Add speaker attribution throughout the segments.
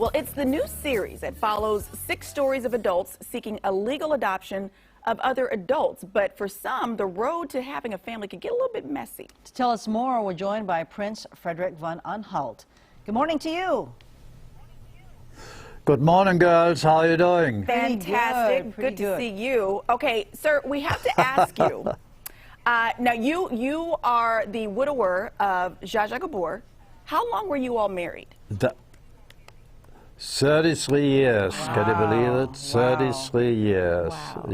Speaker 1: Well, it's the new series that follows 6 stories of adults seeking a legal adoption of other adults. But for some, the road to having a family can get a little bit messy.
Speaker 2: To tell us more, we're joined by Prince Frederic von Anhalt. Good morning to you.
Speaker 3: Good morning, girls. How are you doing?
Speaker 1: Fantastic. Good to see you. Okay, sir, we have to ask you. Now, you are the widower of Zsa Zsa Gabor. How long were you all married?
Speaker 3: 33 years.
Speaker 2: Wow.
Speaker 3: Can you believe it? 33 years.
Speaker 1: Wow.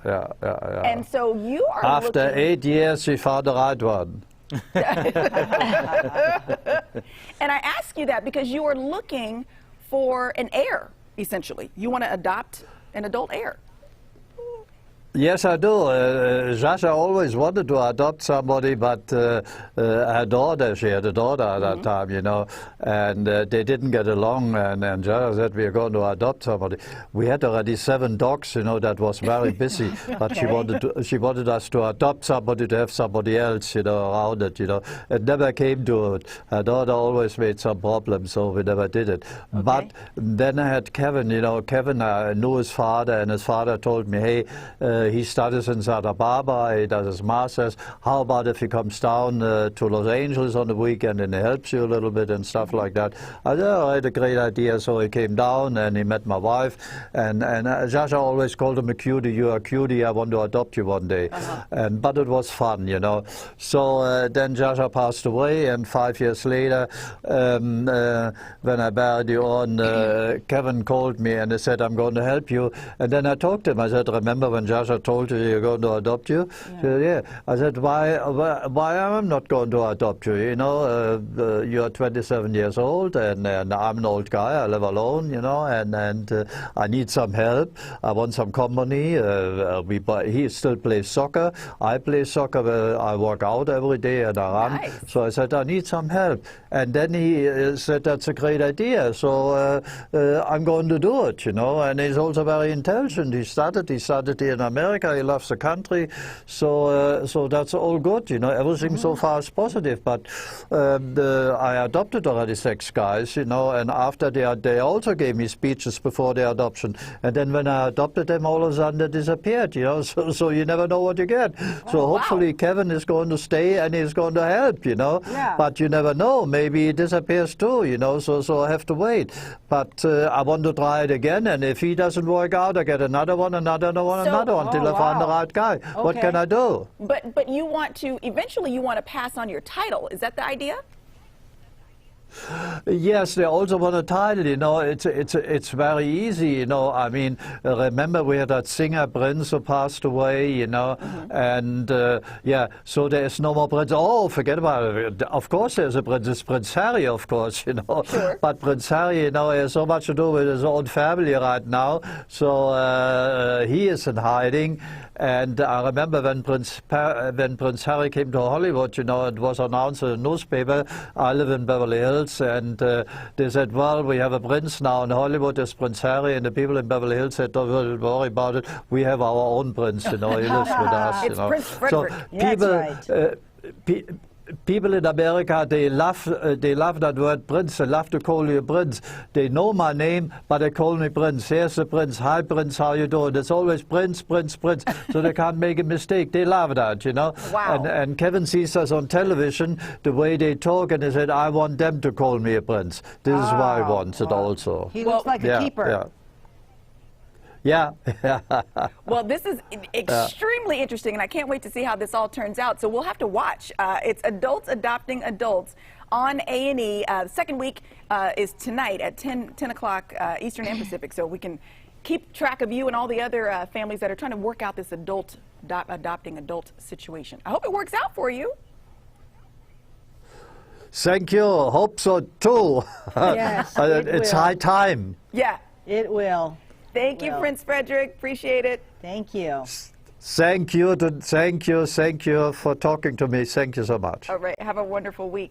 Speaker 3: Yeah.
Speaker 1: And so you are
Speaker 3: After
Speaker 1: looking...
Speaker 3: 8 years, we found the right one.
Speaker 1: And I ask you that because you are looking for an heir, essentially. You want to adopt an adult heir.
Speaker 3: Yes, I do. Zsa Zsa always wanted to adopt somebody, but her daughter, she had a daughter at that time, you know, and they didn't get along, and Zsa Zsa said, we are going to adopt somebody. We had already 7 dogs, you know, that was very busy, but she wanted us to adopt somebody, to have somebody else, you know, around it, you know. It never came to it. Her daughter always made some problems, so we never did it.
Speaker 1: Okay.
Speaker 3: But then I had Kevin, you know, Kevin knew his father, and his father told me, hey, he studies in Santa Barbara, he does his master's. How about if he comes down to Los Angeles on the weekend and he helps you a little bit and stuff like that? I said, oh, I had a great idea. So he came down and he met my wife. And Zsa Zsa always called him a cutie. You're a cutie, I want to adopt you one day. But it was fun, you know. So then Zsa Zsa passed away, and 5 years later, when I buried you on, Kevin called me and he said, I'm going to help you. And then I talked to him. I said, remember when Zsa Zsa told you you're going to adopt you? Yeah. She said, yeah. I said, why am I not going to adopt you? You know, you're 27 years old, and I'm an old guy. I live alone, you know, and I need some help. I want some company. He still plays soccer. I play soccer. I work out every day and I run.
Speaker 1: Nice.
Speaker 3: So I said, I need some help. And then he said, that's a great idea. So I'm going to do it, you know. And he's also very intelligent. He studied here in America. He loves the country. So that's all good, you know. Everything so far is positive. But I adopted already 6 guys, you know. And after they also gave me speeches before the adoption. And then when I adopted them, all of a sudden they disappeared, you know. So you never know what you get. So hopefully Kevin is going to stay and he's going to help, you know.
Speaker 1: Yeah.
Speaker 3: But you never know. Maybe he disappears too, you know. So I have to wait. But I want to try it again. And if he doesn't work out, I get another one, another one until I find the right guy. Okay. What can I do?
Speaker 1: But you want to, eventually you want to pass on your title. Is that the idea?
Speaker 3: Yes, they also want a title, you know. It's very easy, you know. I mean, remember we had that singer Prince who passed away, you know, and yeah, so there is no more Prince. Oh, forget about it. Of course there's a Prince. It's Prince Harry, of course, you know.
Speaker 1: Sure.
Speaker 3: But Prince Harry, you know, has so much to do with his own family right now, so he is in hiding. And I remember when Prince Harry came to Hollywood, you know, it was announced in the newspaper. I live in Beverly Hills, and they said, well, we have a prince now in Hollywood, there's Prince Harry, and the people in Beverly Hills said, don't worry about it, we have our own prince, you know, he lives with us.
Speaker 1: It's Prince Frederic.
Speaker 3: So people in America, they love that word prince. They love to call you prince. They know my name, but they call me prince. Here's the prince. Hi, prince. How you doing? It's always prince, prince, prince. So they can't make a mistake. They love that, you know.
Speaker 1: Wow.
Speaker 3: And Kevin sees us on television, the way they talk, and he said, I want them to call me a prince. This is why I want it also.
Speaker 2: He looks like a keeper.
Speaker 3: Yeah.
Speaker 1: Well, this is extremely interesting, and I can't wait to see how this all turns out. So we'll have to watch. It's Adults Adopting Adults on A&E. Second week is tonight at 10 o'clock Eastern and Pacific, so we can keep track of you and all the other families that are trying to work out this adopting adult situation. I hope it works out for you.
Speaker 3: Thank you. Hope so too.
Speaker 2: Yes,
Speaker 3: it's high time.
Speaker 1: Yeah.
Speaker 2: It will.
Speaker 1: Thank you, Prince Frederic. Appreciate it.
Speaker 2: Thank you.
Speaker 3: Thank you for talking to me. Thank you so much.
Speaker 1: All right. Have a wonderful week.